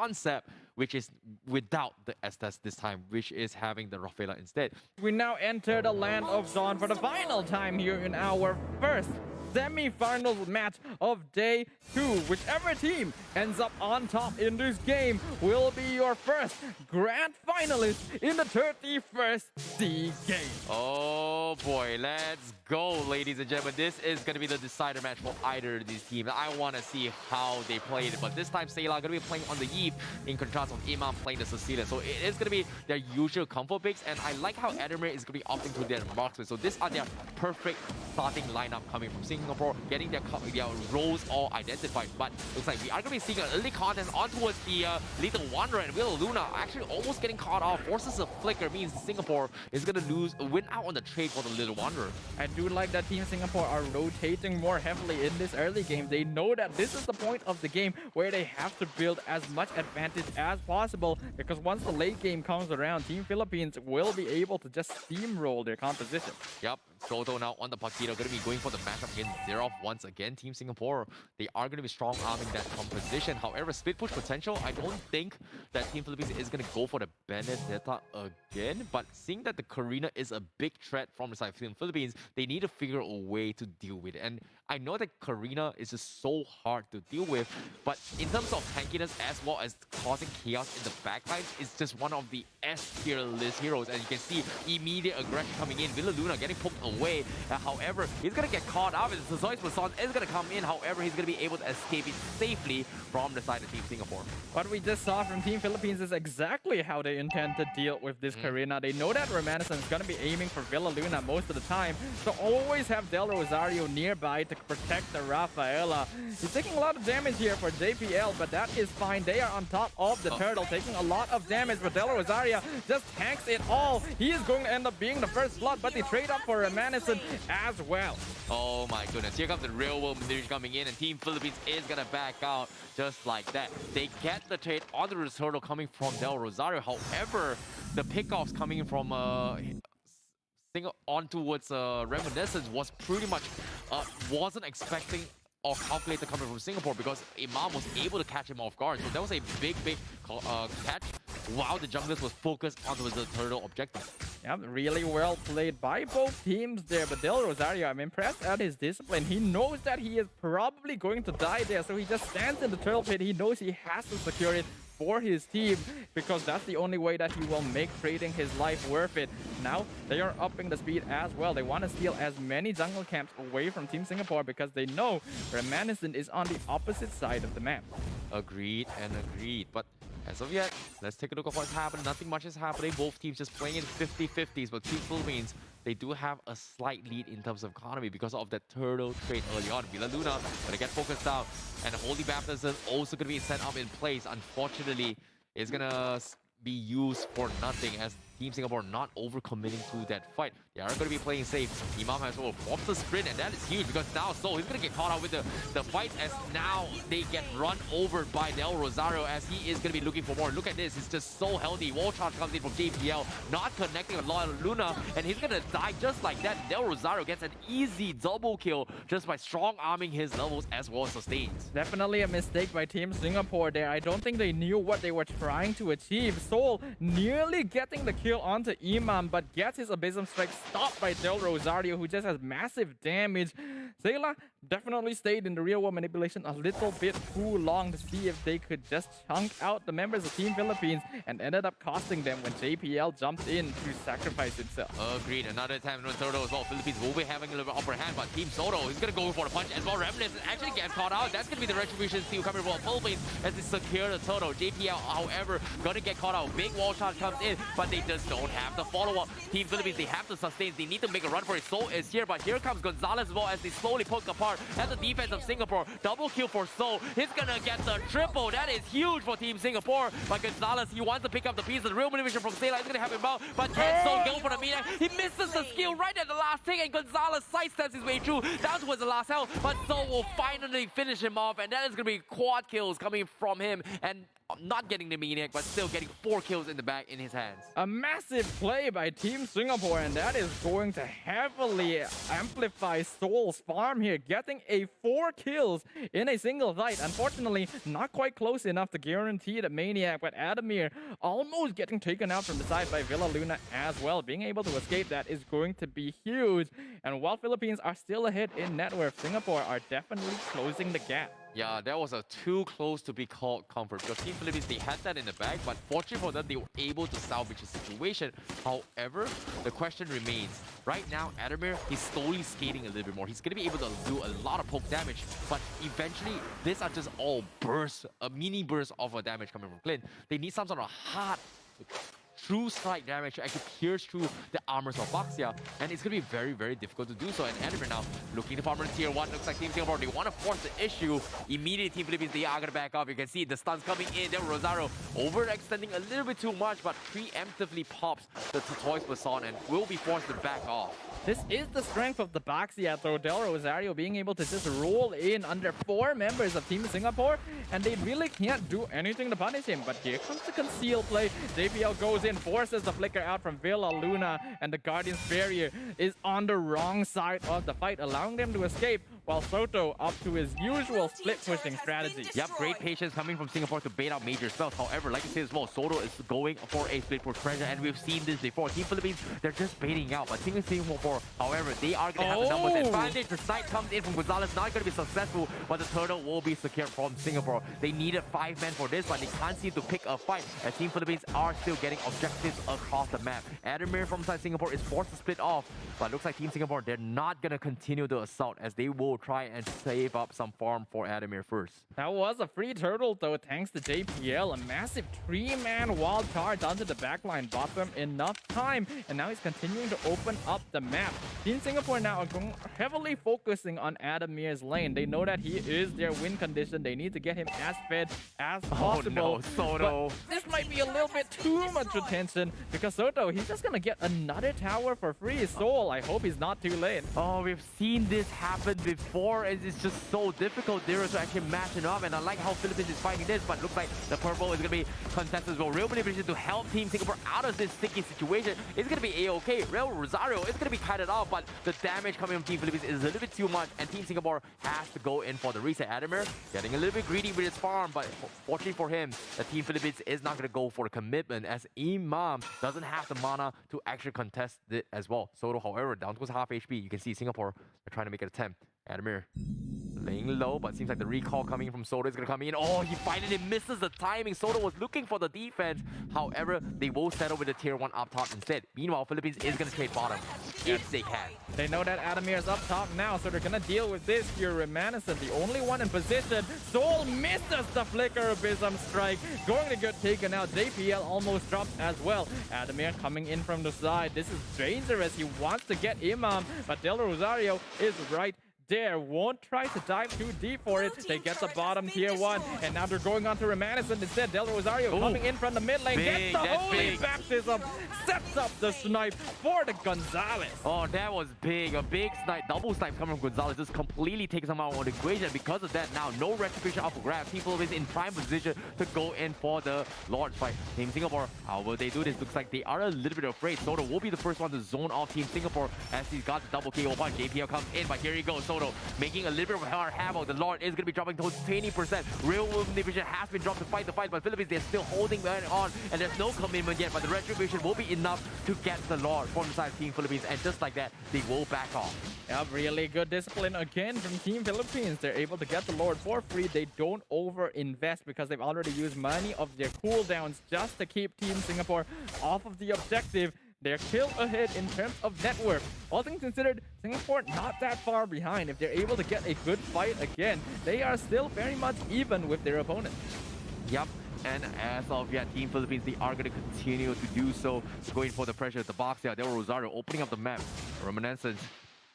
concept, which is without the Estes this time, which is having the Rafaela instead. We now enter the land of Dawn for the final time here in our first semi-final match of day 2. Whichever team ends up on top in this game will be your first grand finalist in the 31st SEA game. Oh boy, let's go, ladies and gentlemen. This is going to be the decider match for either of these teams. I want to see how they played it, but this time Sayla going to be playing on the Eve in contrast of Imam playing the Cecilia. So it is going to be their usual comfort picks, and I like how Adamir is going to be opting to their marksman. So these are their perfect starting lineup coming from Singapore, getting their roles all identified. But looks like we are going to be seeing an early contest on towards the Little Wanderer, and Will Luna actually almost getting caught off. Forces a flicker means Singapore is going to win out on the trade for the Little Wanderer. I do like that Team Singapore are rotating more heavily in this early game. They know that this is the point of the game where they have to build as much advantage as possible, because once the late game comes around, Team Philippines will be able to just steamroll their composition. Yep, Soto now on the Paquito, going to be going for the matchup against Zeroff once again. Team Singapore, they are going to be strong arming that composition. However, split push potential, I don't think that Team Philippines is going to go for the Benedetta again. But seeing that the Karina is a big threat from the side of Team Philippines, they need to figure a way to deal with it. And I know that Karina is just so hard to deal with, but in terms of tankiness as well as causing chaos in the backlines, it's just one of the S-tier list heroes. And you can see immediate aggression coming in. Villa Luna getting poked away. However, he's going to get caught out. The Zoi's Poisson is going to come in. However, he's going to be able to escape it safely from the side of Team Singapore. What we just saw from Team Philippines is exactly how they intend to deal with this Karina. They know that Romanison is going to be aiming for Villa Luna most of the time, so always have Del Rosario nearby to protect the Rafaela. He's taking a lot of damage here for JPL, but that is fine. They are on top of the turtle, taking a lot of damage, but Del Rosario just tanks it all. He is going to end up being the first blood, but they trade up for Romanison as well. Oh my goodness, here comes the real world manipulation coming in, and Team Philippines is gonna back out just like that. They get the trade on the turtle coming from Del Rosario. However, the pickoffs coming in from on towards Reminiscence was pretty much wasn't expecting or calculated coming from Singapore, because Imam was able to catch him off guard. So that was a big catch while the junglers was focused onto the turtle objective. Yeah, really well played by both teams there, but Del Rosario, I'm impressed at his discipline. He knows that he is probably going to die there, so he just stands in the turtle pit. He knows he has to secure it for his team, because that's the only way that he will make trading his life worth it. Now, they are upping the speed as well. They want to steal as many jungle camps away from Team Singapore, because they know Reminiscent is on the opposite side of the map. Agreed and agreed, but as of yet, let's take a look at what's happening. Nothing much is happening. Both teams just playing in 50-50s, but Team Philippines, they do have a slight lead in terms of economy because of that turtle trade early on. Villa Luna gonna get focused out, and the Holy Baptism also gonna be set up in place. Unfortunately, it's gonna be used for nothing, as Team Singapore not overcommitting to that fight. They are going to be playing safe. Imam has forced the sprint, and that is huge, because now Soul, he's going to get caught out with the fight, as now they get run over by Del Rosario, as he is going to be looking for more. Look at this, it's just so healthy. Wall charge comes in from JPL, not connecting with Luna, and he's going to die just like that. Del Rosario gets an easy double kill just by strong arming his levels as well as sustains. Definitely a mistake by Team Singapore there. I don't think they knew what they were trying to achieve. Soul nearly getting the kill onto Imam, but gets his Abysm Strike stopped by Del Rosario, who just has massive damage. Sayla definitely stayed in the real world manipulation a little bit too long to see if they could just chunk out the members of Team Philippines, and ended up costing them when JPL jumped in to sacrifice himself. Agreed. Another attempt on Soto as well. Philippines will be having a little bit upper hand, but Team Soto is going to go for the punch as well. Reminiscence actually gets caught out. That's going to be the retribution team coming from Philippines as they secure the Soto. JPL, however, going to get caught out. Big wall charge comes in, but they just don't have the follow-up. Team Philippines, they have to sustain. They need to make a run for it. Soul is here, but here comes Gonzalez as well, as they slowly poke apart at the defense of Singapore. Double kill for Soul. He's gonna get the triple. That is huge for Team Singapore. But Gonzalez, he wants to pick up the piece. The real motivation from Sayla is gonna have him out, but can Soul go for the meter? He misses the skill right at the last thing, and Gonzalez sidesteps his way through down towards the last health, but Soul will finally finish him off, and that is gonna be quad kills coming from him. And not getting the Maniac, but still getting 4 kills in the back in his hands. A massive play by Team Singapore, and that is going to heavily amplify Seoul's farm here, getting a 4 kills in a single fight. Unfortunately, not quite close enough to guarantee the Maniac, but Adamir almost getting taken out from the side by Villa Luna as well. Being able to escape that is going to be huge. And while Philippines are still ahead in net worth, Singapore are definitely closing the gap. Yeah, that was a too close to be called comfort because Team Philippines, they had that in the bag, but fortunately for them, they were able to salvage the situation. However, the question remains. Right now, Adamir, he's slowly skating a little bit more. He's going to be able to do a lot of poke damage, but eventually, these are just all bursts, a mini burst of a damage coming from Clint. They need some sort of hard true strike damage to actually pierce through the armors of Baxia, and it's going to be very, very difficult to do so. And Adamir now looking to farm in tier 1. Looks like Team Singapore, they want to force the issue. Immediately, Team Philippines, they are going to back off. You can see the stuns coming in. There, Rosario overextending a little bit too much, but preemptively pops the Toys Bason and will be forced to back off. This is the strength of the Baxia, though. Del Rosario being able to just roll in under 4 members of Team Singapore, and they really can't do anything to punish him. But here comes the conceal play. JPL goes in, forces the flicker out from Villa Luna, and the Guardian's barrier is on the wrong side of the fight, allowing them to escape, while Soto up to his usual split-pushing strategy. Yep, great patience coming from Singapore to bait out major spells. However, like I said as well, Soto is going for a split-push pressure, and we've seen this before. Team Philippines, they're just baiting out, but Team Singapore, however, they are going to have the numbers advantage. The snipe comes in from Gonzalez, not going to be successful, but the turtle will be secured from Singapore. They needed 5 men for this, but they can't seem to pick a fight, as Team Philippines are still getting objectives across the map. Adamir from side Singapore is forced to split off, but looks like Team Singapore, they're not going to continue the assault, as they will try and save up some farm for Adamir first. That was a free turtle, though, thanks to JPL. A massive 3-man wild card onto the backline bought them enough time, and now he's continuing to open up the map. Team Singapore now are heavily focusing on Adamir's lane. They know that he is their win condition. They need to get him as fed as possible. Oh no, Soto. But this might be a little bit too much attention, because Soto, he's just gonna get another tower for free. Soul, I hope he's not too late. Oh, we've seen this happen before, and it's just so difficult there to actually match it up. And I like how Philippines is fighting this, but looks like the purple is going to be contested as well. Real manipulation to help Team Singapore out of this sticky situation. It's going to be A-okay. Real Rosario is going to be kited off, but the damage coming from Team Philippines is a little bit too much, and Team Singapore has to go in for the reset. Adamir getting a little bit greedy with his farm, but fortunately for him, the Team Philippines is not going to go for a commitment, as Imam doesn't have the mana to actually contest it as well. Soto, however, down to half HP. You can see Singapore are trying to make an attempt. Adamir laying low, but seems like the recall coming in from Soto is going to come in. Oh, he finally misses the timing. Soto was looking for the defense. However, they will settle with the tier 1 up top instead. Meanwhile, Philippines is going to trade bottom if they can. They know that Adamir is up top now, so they're going to deal with this here. Remanescent, the only one in position. Soul misses the flicker Abysm strike. Going to get taken out. JPL almost dropped as well. Adamir coming in from the side. This is dangerous. He wants to get Imam, but Del Rosario is right there. Won't try to dive too deep for it. They get the bottom tier 1, and now they're going on to Remanescent instead. Del Rosario coming in from the mid lane. Gets the holy baptism. Sets up the snipe for the Gonzalez. Oh, that was big. A big snipe, double snipe coming from Gonzalez. Just completely takes him out on the equation. Because of that, now no retribution up for grab. People is in prime position to go in for the Lord's fight. Team Singapore, how will they do this? Looks like they are a little bit afraid. Soto will be the first one to zone off Team Singapore, as he's got the double KO punch. JPL comes in, but here he goes. Soto making a little bit of hard havoc. The Lord is going to be dropping towards 20%. Real division has been dropped to fight the fight, but Philippines, they're still holding on, and there's no commitment yet, but the retribution will be enough to get the Lord from the side of Team Philippines, and just like that, they will back off. Yeah, really good discipline again from Team Philippines. They're able to get the Lord for free. They don't over-invest because they've already used many of their cooldowns just to keep Team Singapore off of the objective. They're still ahead in terms of net worth. All things considered, Singapore not that far behind. If they're able to get a good fight again, they are still very much even with their opponent. Yep. And as of yet, Team Philippines, they are going to continue to do so, going for the pressure at the box. Yeah, there was Rosario opening up the map. Reminiscence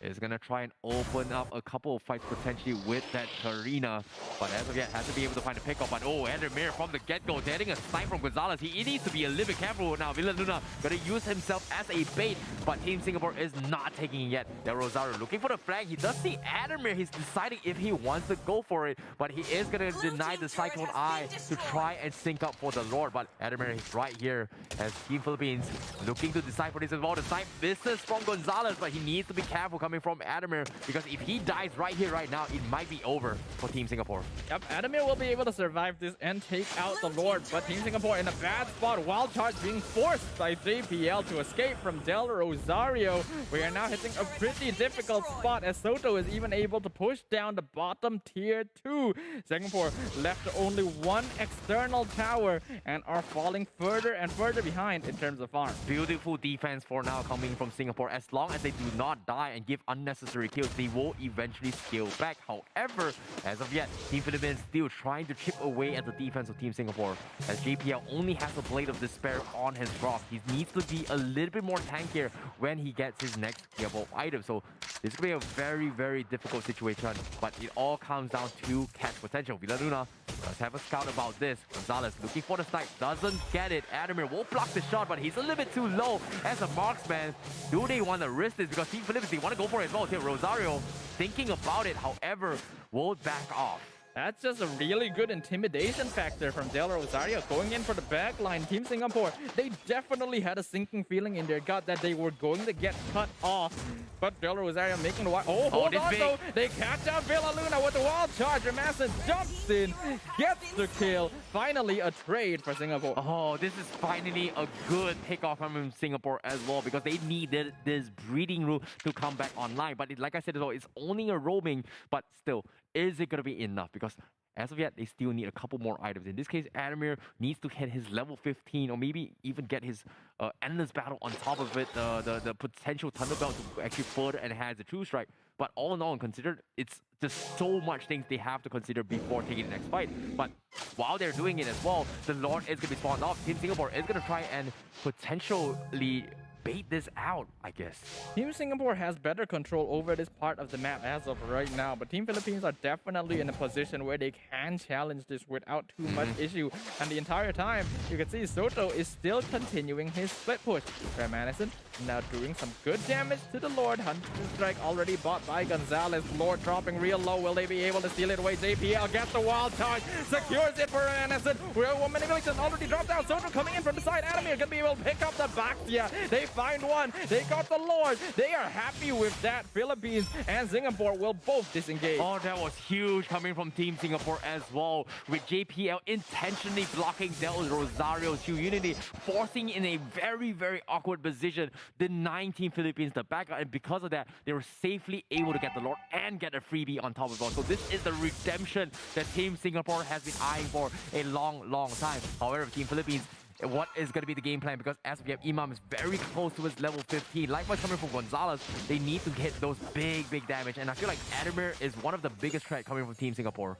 is gonna try and open up a couple of fights potentially with that Karina. But as of yet, has to be able to find a pickup. But oh, Adamir from the get-go, getting a snipe from Gonzalez. He needs to be a little bit careful now. Villaluna gonna use himself as a bait, but Team Singapore is not taking it yet. Del Rosario looking for the flag. He does see Adamir. He's deciding if he wants to go for it, but he is gonna deny the Cyclone Eye to try and sync up for the Lord. But Adamir is right here as Team Philippines looking to decide for this as well. The snipe misses from Gonzalez, but he needs to be careful coming from Adamir, because if he dies right here, right now, it might be over for Team Singapore. Yep, Adamir will be able to survive this and take out the Lord, but Team Singapore in a bad spot. Wild charge being forced by JPL to escape from Del Rosario. We are now hitting a pretty difficult spot as Soto is even able to push down the bottom tier 2. Singapore left only one external tower and are falling further and further behind in terms of farm. Beautiful defense for now coming from Singapore. As long as they do not die and give unnecessary kills, they will eventually scale back. However, as of yet, Team Philippines still trying to chip away at the defense of Team Singapore, as JPL only has a Blade of Despair on his rock. He needs to be a little bit more tankier when he gets his next gearbolt item. So this could be a very, very difficult situation, but it all comes down to catch potential. Villaluna does have a scout about this. Gonzalez looking for the snipe, doesn't get it. Adamir will block the shot, but he's a little bit too low as a marksman. Do they want to risk this? Because Team Philippines, they want to go for it as well. Team Rosario thinking about it, however, will back off. That's just a really good intimidation factor from Del Rosario going in for the back line. Team Singapore, they definitely had a sinking feeling in their gut that they were going to get cut off. But Del Rosario making the wild... Oh, hold on though. They catch out Villaluna with the wild charge. Remassen jumps in, gets the kill. Finally, a trade for Singapore. Oh, this is finally a good pickoff from Singapore as well, because they needed this breeding room to come back online. But like I said as well, it's only a roaming, but still, is it going to be enough? Because as of yet, they still need a couple more items. In this case, Adamir needs to hit his level 15 or maybe even get his Endless Battle on top of it, the potential Thunderbelt to actually further enhance the True Strike. But all in all, considered, it's just so much things they have to consider before taking the next fight. But while they're doing it as well, the Lord is going to be spawned off. Team Singapore is going to try and potentially bait this out, I guess. Team Singapore has better control over this part of the map as of right now, but Team Philippines are definitely in a position where they can challenge this without too much issue. And the entire time, you can see Soto is still continuing his split push. Remassen now doing some good damage to the Lord. Hunter Strike already bought by Gonzalez. Lord dropping real low. Will they be able to steal it away? JPL gets the wild charge, secures it for Remassen. Real manipulation already dropped out. Soto coming in from the side. Adamir gonna be able to pick up the back. Yeah, they find one. They got the Lord. They are happy with that. Philippines and Singapore will both disengage. Oh, that was huge coming from Team Singapore as well, with JPL intentionally blocking Del Rosario's Hue Unity, forcing in a very, very awkward position, denying Team Philippines the backup, and because of that, they were safely able to get the Lord and get a freebie on top of it. So this is the redemption that Team Singapore has been eyeing for a long, long time. However, Team Philippines, what is going to be the game plan? Because as we have, Imam is very close to his level 15. Likewise, coming from Gonzalez, they need to hit those big, big damage. And I feel like Adamir is one of the biggest threats coming from Team Singapore.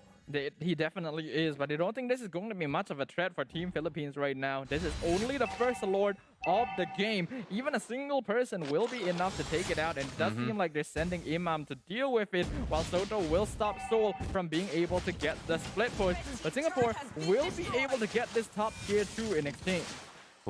He definitely is, but I don't think this is going to be much of a threat for Team Philippines right now. This is only the first Lord of the game. Even a single person will be enough to take it out, and it does seem like they're sending Imam to deal with it, while Soto will stop Soul from being able to get the split push. But Singapore will be able to get this top tier 2 in exchange.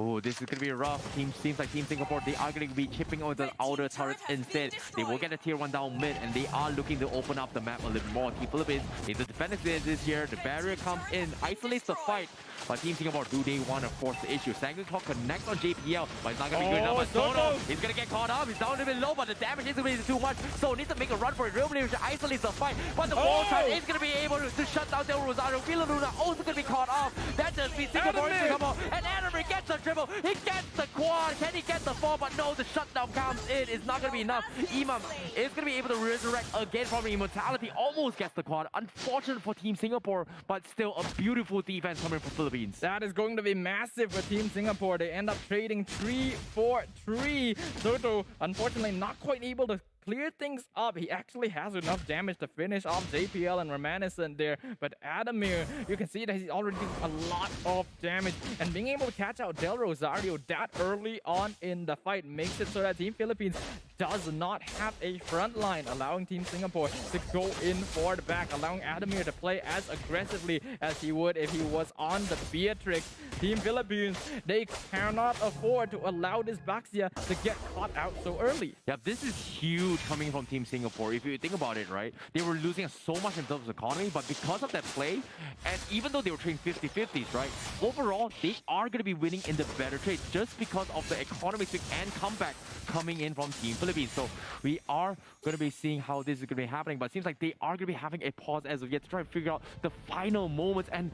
Oh, this is going to be rough. Seems like Team Singapore, they are going to be chipping on the outer turrets instead. They will get a tier 1 down mid, and they are looking to open up the map a little more. Team Philippines need to defend this here. The barrier comes in, isolates the fight. But Team Singapore, do they want to force the issue? Sanguine Clock connects on JPL, but it's not going to be good enough. But Soto, he's going to get caught up. He's down a bit low, but the damage is going to be too much. So needs to make a run for it. Real Madrid isolates the fight, but the wall charge is going to be able to shut down Del Rosario. Villaluna also going to be caught off. That just means Singapore is going to come out. And Adamir gets the dribble. He gets the quad. Can he get the 4? But no, the shutdown comes in. It's not going to be enough. Imam is going to be able to resurrect again from immortality. Almost gets the quad. Unfortunate for Team Singapore, but still a beautiful defense coming from Philippines. That is going to be massive for Team Singapore. They end up trading 3-4-3. Soto, unfortunately, not quite able to clear things up. He actually has enough damage to finish off JPL and Remanescent there, but Adamir, you can see that he's already doing a lot of damage, and being able to catch out Del Rosario that early on in the fight makes it so that Team Philippines does not have a front line, allowing Team Singapore to go in for the back, allowing Adamir to play as aggressively as he would if he was on the Beatrix. Team Philippines, they cannot afford to allow this Baxia to get caught out so early. Yeah, this is huge coming from Team Singapore. If you think about it, right? They were losing so much in terms of economy, but because of that play, and even though they were trading 50-50s, right? Overall, they are going to be winning in the better trades just because of the economy swing and comeback coming in from Team Philippines. So we are going to be seeing how this is going to be happening, but it seems like they are going to be having a pause as of yet to try to figure out the final moments. And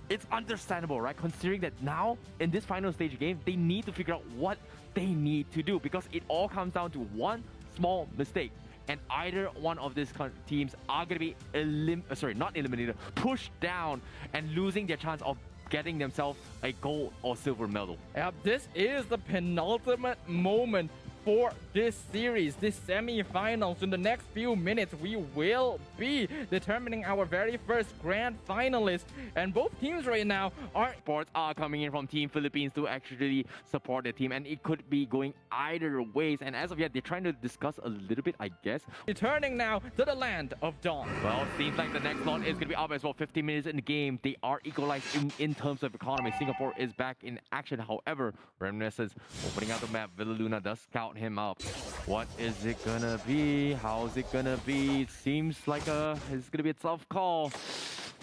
it's understandable, right? Considering that now in this final stage game, they need to figure out what they need to do, because it all comes down to one small mistake. And either one of these teams are going to be not eliminated, pushed down and losing their chance of getting themselves a gold or silver medal. Yeah, this is the penultimate moment for this series, this semi-finals. In the next few minutes, we will be determining our very first grand finalist. And both teams right now Sports are coming in from Team Philippines to actually support the team, and it could be going either ways. And as of yet, they're trying to discuss a little bit, I guess. Returning now to the land of Dawn. Well, seems like the next lot is going to be up as well. 15 minutes in the game. They are equalized in terms of economy. Singapore is back in action. However, Reminiscence opening out the map. Villa Luna does scout him up. What is it gonna be? How's it gonna be? It seems like it's gonna be a tough call.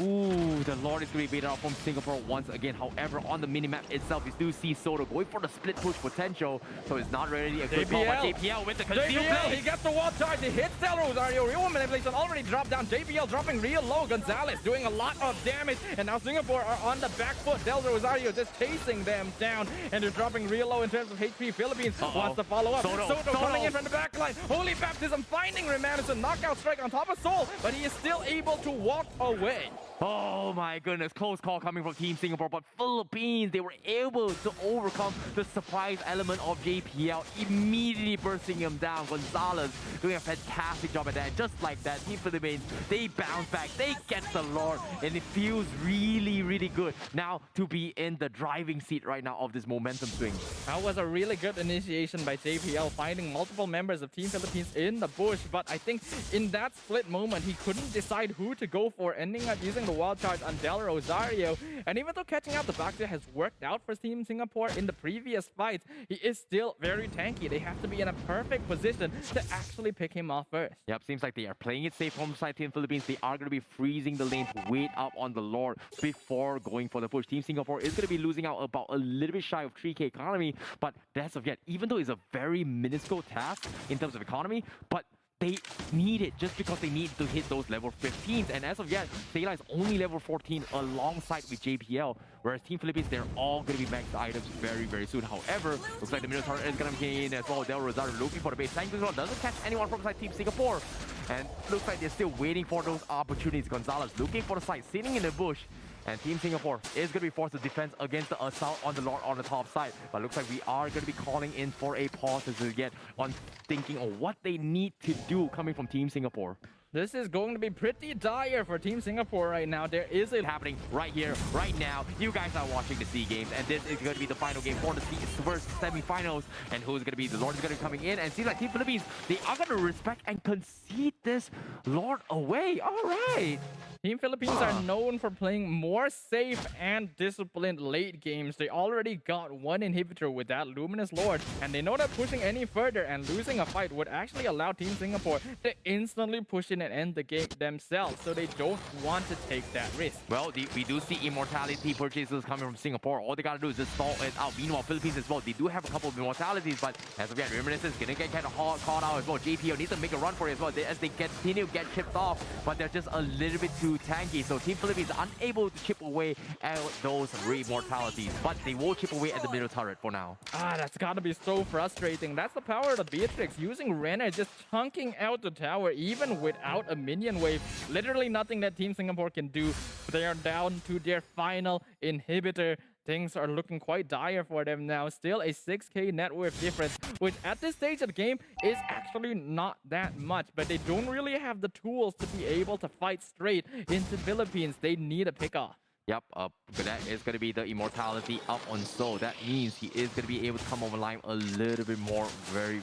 Ooh, the Lord is going to be baited out from Singapore once again. However, on the minimap itself, you do see Soto going for the split push potential. So it's not really a good call by JPL with the concealed play. He gets the wall charge. He hits Del Rosario. Real manipulation already dropped down. JPL dropping real low. Gonzalez doing a lot of damage. And now Singapore are on the back foot. Del Rosario just chasing them down. And they're dropping real low in terms of HP. Philippines wants to follow up. Soto coming in from the back line. Holy baptism finding Reminiscence. Knockout strike on top of Soul. But he is still able to walk away. Oh my goodness, close call coming from Team Singapore, but Philippines, they were able to overcome the surprise element of JPL, immediately bursting him down. Gonzalez doing a fantastic job at that. Just like that, Team Philippines, they bounce back, they get the Lord, and it feels really, really good now to be in the driving seat right now of this momentum swing. That was a really good initiation by JPL, finding multiple members of Team Philippines in the bush, but I think in that split moment, he couldn't decide who to go for, ending up using the wild charge on Del Rosario. And even though catching out the Baxia has worked out for Team Singapore in the previous fights, he is still very tanky. They have to be in a perfect position to actually pick him off first. Yep, seems like they are playing it safe from side Team Philippines. They are going to be freezing the lane to wait up on the Lord before going for the push. Team Singapore is going to be losing out about a little bit shy of 3k economy, but as of yet, even though it's a very minuscule task in terms of economy, but they need it just because they need to hit those level 15s. And as of yet, Sayla is only level 14 alongside with JPL, whereas Team Philippines, they're all going to be maxed items very, very soon. However, looks like the middle turret is going to be in as well. Del Rosario looking for the base. Thank you, doesn't catch anyone from side Team Singapore. And looks like they're still waiting for those opportunities. Gonzalez looking for the side, sitting in the bush. And Team Singapore is going to be forced to defend against the assault on the Lord on the top side. But looks like we are going to be calling in for a pause as we get on thinking of what they need to do coming from Team Singapore. This is going to be pretty dire for Team Singapore right now. There is a happening right here, right now. You guys are watching the SEA Games, and this is going to be the final game for the first semi-finals. And who's going to be the Lord is going to be coming in. And seems like Team Philippines, they are going to respect and concede this Lord away. All right. Team Philippines are known for playing more safe and disciplined late games. They already got one inhibitor with that Luminous Lord, and they know that pushing any further and losing a fight would actually allow Team Singapore to instantly push in and end the game themselves, so they don't want to take that risk. Well, we do see immortality purchases coming from Singapore. All they gotta do is just stall it out. Meanwhile, Philippines as well, they do have a couple of immortalities, but as of yet, Reminiscence gonna get kind of caught out as well. JPO needs to make a run for it as well as they continue to get chipped off, but they're just a little bit too tanky. So Team Philippines are unable to chip away at those immortalities, but they will chip away at the middle turret for now. That's gotta be so frustrating. That's the power of the Beatrix, using Renner, just chunking out the tower even without a minion wave. Literally nothing that Team Singapore can do. They are down to their final inhibitor. Things are looking quite dire for them now. Still a 6k net worth difference, which at this stage of the game is actually not that much, but they don't really have the tools to be able to fight straight into Philippines. They need a pick off. Yep, but that is going to be the immortality up on Soul. That means he is going to be able to come over line a little bit more very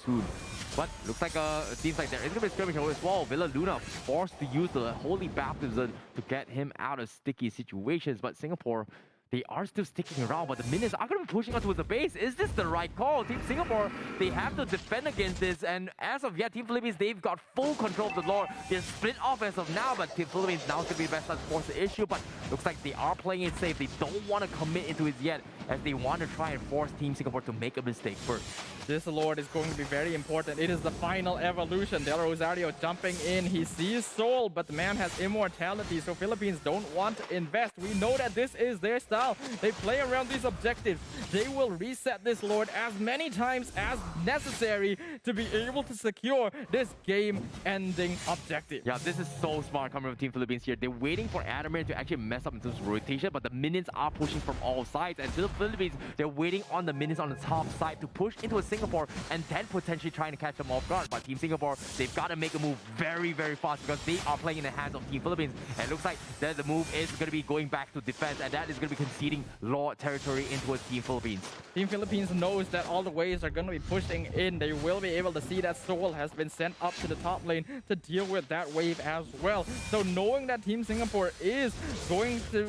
soon. But looks like it seems like there is going to be a skirmish as well. Villa Luna forced to use the Holy Baptism to get him out of sticky situations. But Singapore, they are still sticking around, but the minions are going to be pushing on towards the base. Is this the right call? Team Singapore, they have to defend against this, and as of yet, Team Philippines, they've got full control of the Lord. They're split off as of now, but Team Philippines now is going to be the best to force the issue, but looks like they are playing it safe. They don't want to commit into it yet, as they want to try and force Team Singapore to make a mistake first. This Lord is going to be very important. It is the final evolution. Del Rosario jumping in. He sees Soul, but the man has immortality, so Philippines don't want to invest. We know that this is their style. They play around these objectives. They will reset this Lord as many times as necessary to be able to secure this game-ending objective. Yeah, this is so smart coming from Team Philippines here. They're waiting for Adamir to actually mess up into this rotation, but the minions are pushing from all sides, and to the Philippines, they're waiting on the minions on the top side to push into a Singapore and then potentially trying to catch them off guard. But Team Singapore, they've got to make a move very fast because they are playing in the hands of Team Philippines. And it looks like that the move is going to be going back to defense, and that is going to be conceding Lord territory into Team Philippines. Team Philippines knows that all the waves are going to be pushing in. They will be able to see that Soul has been sent up to the top lane to deal with that wave as well. So knowing that Team Singapore is going to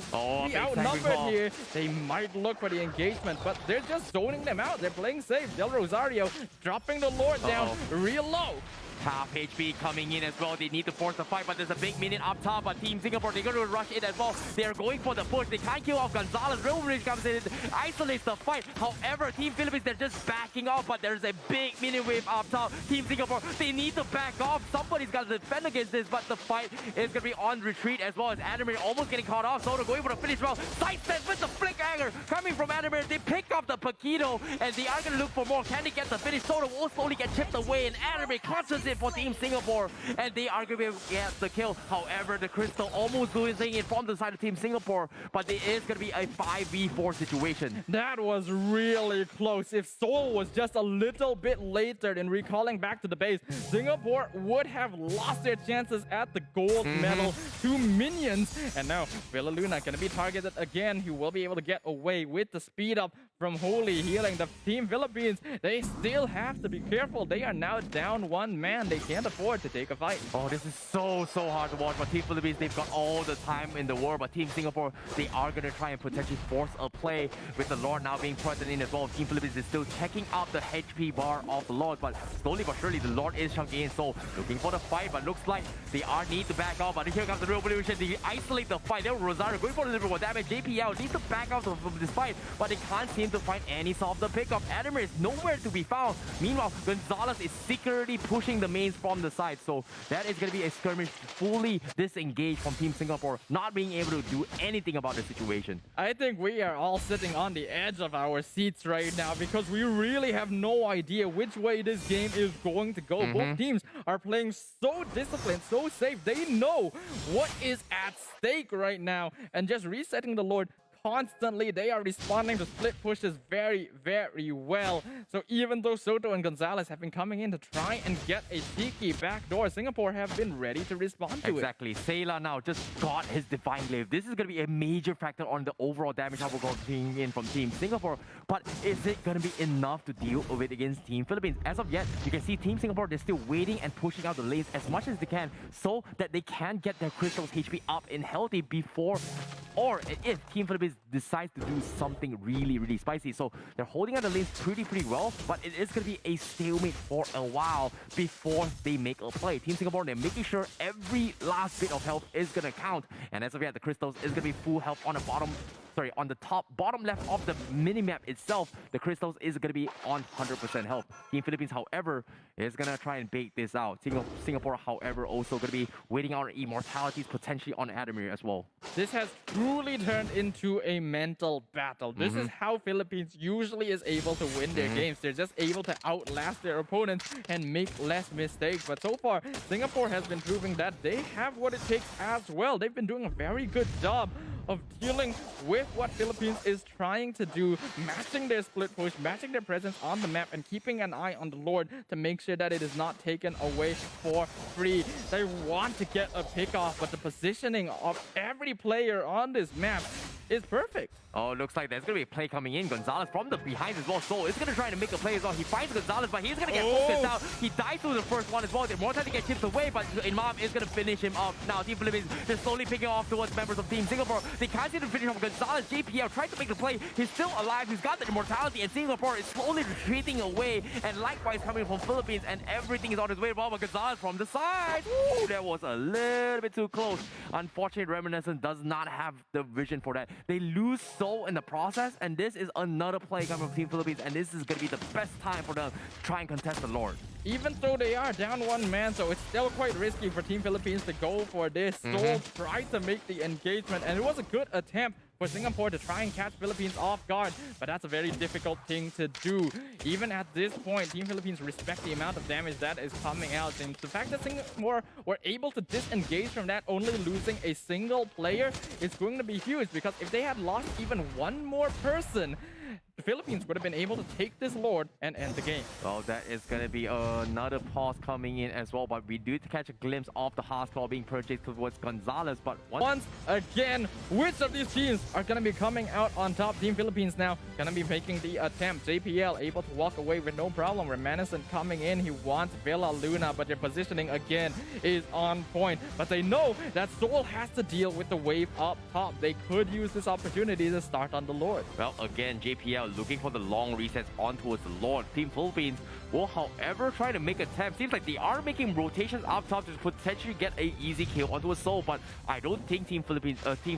be outnumbered here, they might look for the engagement, but they're just zoning them out. They're playing safe. Del Rosario dropping the Lord down real low. Half HP coming in as well. They need to force the fight, but there's a big minion up top. But Team Singapore, they're going to rush in as well. They're going for the push. They can't kill off Gonzalez. Real Bridge comes in, isolates the fight. However, Team Philippines, they're just backing off, but there's a big minion wave up top. Team Singapore, they need to back off. Somebody's got to defend against this, but the fight is going to be on retreat as well as Adamir almost getting caught off. Soda going for the finish well. Sidestep with the flick anger coming from Adamir. They pick up the Paquito, and they are going to look for more. Can they get the finish? Soda will slowly get chipped away, and Adamir clutches it for Team Singapore, and they are going to be able to get the kill. However, the Crystal almost losing it from the side of Team Singapore, but it is going to be a 5v4 situation. That was really close. If Soul was just a little bit later in recalling back to the base, Singapore would have lost their chances at the gold medal to minions. And now Villa Luna going to be targeted again. He will be able to get away with the speed up from Holy Healing. The Team Philippines, they still have to be careful. They are now down one man. They can't afford to take a fight. Oh, this is so hard to watch. But Team Philippines, they've got all the time in the world. But Team Singapore, they are going to try and potentially force a play with the Lord now being present in as well. Team Philippines is still checking out the HP bar of the Lord, but slowly but surely the Lord is chunking in. So looking for the fight, but looks like they are need to back off. But here comes the Real Evolution. They isolate the fight. There Rosario going for a little bit more damage. JPL needs to back off from this fight, but they can't seem to find any sort of the pickup. Adamir is nowhere to be found. Meanwhile, Gonzalez is secretly pushing the mains from the side. So that is going to be a skirmish fully disengaged from Team Singapore, not being able to do anything about the situation. I think we are all sitting on the edge of our seats right now because we really have no idea which way this game is going to go. Both teams are playing so disciplined, so safe. They know what is at stake right now, and just resetting the Lord constantly. They are responding to split pushes very well. So even though Soto and Gonzalez have been coming in to try and get a cheeky backdoor, Singapore have been ready to respond to it. Exactly. Sayla now just got his Divine Glaive. This is going to be a major factor on the overall damage that we're going in from Team Singapore. But is it going to be enough to deal with against Team Philippines? As of yet, you can see Team Singapore, they're still waiting and pushing out the lanes as much as they can so that they can get their Crystal's HP up and healthy before, or if Team Philippines decides to do something really spicy. So they're holding out the lanes pretty well, but it is going to be a stalemate for a while before they make a play. Team Singapore, they're making sure every last bit of health is going to count. And as of yet, the Crystals is going to be full health on the on the bottom left of the minimap itself. The Crystals is going to be on 100% health. Team Philippines, however, is going to try and bait this out. Singapore, however, also going to be waiting on immortalities potentially on Adamir as well. This has truly turned into a mental battle. This is how Philippines usually is able to win their games. They're just able to outlast their opponents and make less mistakes. But so far, Singapore has been proving that they have what it takes as well. They've been doing a very good job of dealing with what Philippines is trying to do, matching their split push, matching their presence on the map, and keeping an eye on the Lord to make sure that it is not taken away for free. They want to get a pick off, but the positioning of every player on this map is perfect. Oh, looks like there's going to be a play coming in. Gonzalez from the behind as well. So it's going to try to make a play as well. He finds Gonzalez, but he's going to get focused out. He dies through the first one as well. They're more time to get chipped away, but Imam is going to finish him up. Now, Team Philippines just slowly picking off towards members of Team Singapore. They can't seem to finish off Gonzalez. JPL tried to make the play. He's still alive. He's got the immortality, and Singapore is slowly retreating away. And likewise coming from Philippines, and everything is on his way. But Gonzalez from the side. Ooh, that was a little bit too close. Unfortunately, Reminiscent does not have the vision for that. They lose Soul in the process, and this is another play coming from Team Philippines, and this is going to be the best time for them to try and contest the Lord. Even though they are down one man, so it's still quite risky for Team Philippines to go for this. Soul tried to make the engagement, and it was a good attempt for Singapore to try and catch Philippines off guard, but that's a very difficult thing to do. Even at this point, Team Philippines respect the amount of damage that is coming out, and the fact that Singapore were able to disengage from that, only losing a single player, is going to be huge, because if they had lost even one more person, the Philippines would have been able to take this Lord and end the game. Well, that is going to be another pause coming in as well, but we do catch a glimpse of the Hardcore being purchased towards Gonzalez, but once again, which of these teams are going to be coming out on top? Team Philippines now going to be making the attempt. JPL able to walk away with no problem. Reminiscent coming in. He wants Villa Luna, but their positioning again is on point. But they know that Seoul has to deal with the wave up top. They could use this opportunity to start on the Lord. Well, again, JPL looking for the long resets on towards the Lord. Team Philippines will, however, try to make attempts. Seems like they are making rotations up top to potentially get an easy kill onto a Soul, but I don't think Team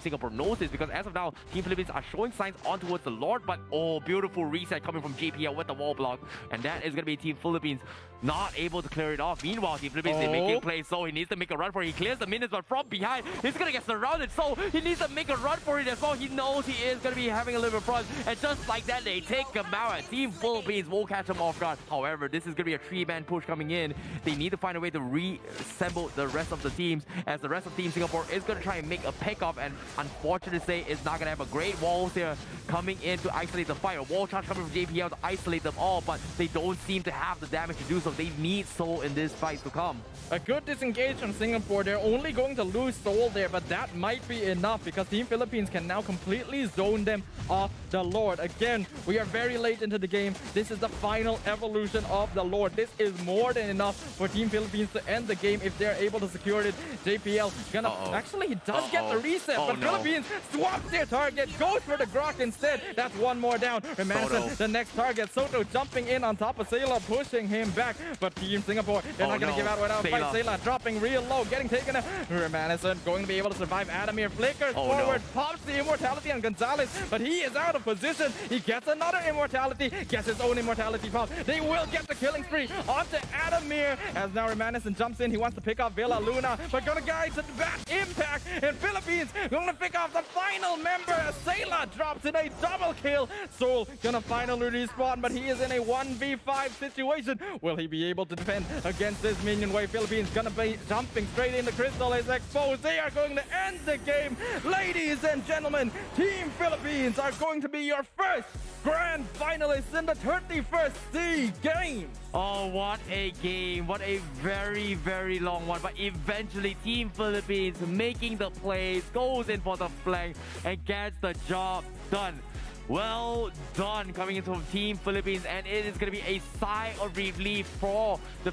Singapore knows this, because as of now, Team Philippines are showing signs on towards the Lord, but oh, beautiful reset coming from JPL with the wall block, and that is going to be Team Philippines not able to clear it off. Meanwhile, Team Philippines, they're making plays, so he needs to make a run for it. He clears the minions, but from behind, he's going to get surrounded, so he needs to make a run for it as well. He knows he is going to be having a little bit of fun, and just like that, they take him out, and Team Philippines will catch him off guard. However, this is going to be a 3-man push coming in. They need to find a way to reassemble the rest of the teams, as the rest of Team Singapore is going to try and make a pick-off, and unfortunately to say, it's not going to have a great wall here coming in to isolate the fight. A wall charge coming from JPL to isolate them all, but they don't seem to have the damage to do so. They need Soul in this fight to come. A good disengage from Singapore. They're only going to lose Soul there, but that might be enough, because Team Philippines can now completely zone them off the Lord. Again, we are very late into the game. This is the final evolution of the Lord. This is more than enough for Team Philippines to end the game if they're able to secure it. JPL gonna... Actually, he does get the reset, but Philippines swaps their target, goes for the Grok instead. That's one more down. Reminiscent, the next target. Soto jumping in on top of Sayla, pushing him back, but Team Singapore, they're not gonna give out without a fight. Sayla dropping real low, getting taken out. Reminiscent going to be able to survive. Adamir flickers forward, pops the immortality on Gonzalez, but he is out of position. He gets another immortality, gets his own immortality pop. They will get the killing spree onto Adamir, as now Reminiscent jumps in. He wants to pick off Villa Luna, but gonna guide to that impact, and Philippines gonna pick off the final member as Sayla drops in a double kill. Soul gonna finally respawn, but he is in a 1v5 situation. Will he be able to defend against this minion wave? Philippines gonna be jumping straight in. The crystal is exposed. They are going to end the game. Ladies and gentlemen, Team Philippines are going to be your first grand finalists in the 31st SEA Games. Oh, what a game. What a very, very long one. But eventually, Team Philippines making the plays, goes in for the flank, and gets the job done. Well done coming into Team Philippines, and it is going to be a sigh of relief for the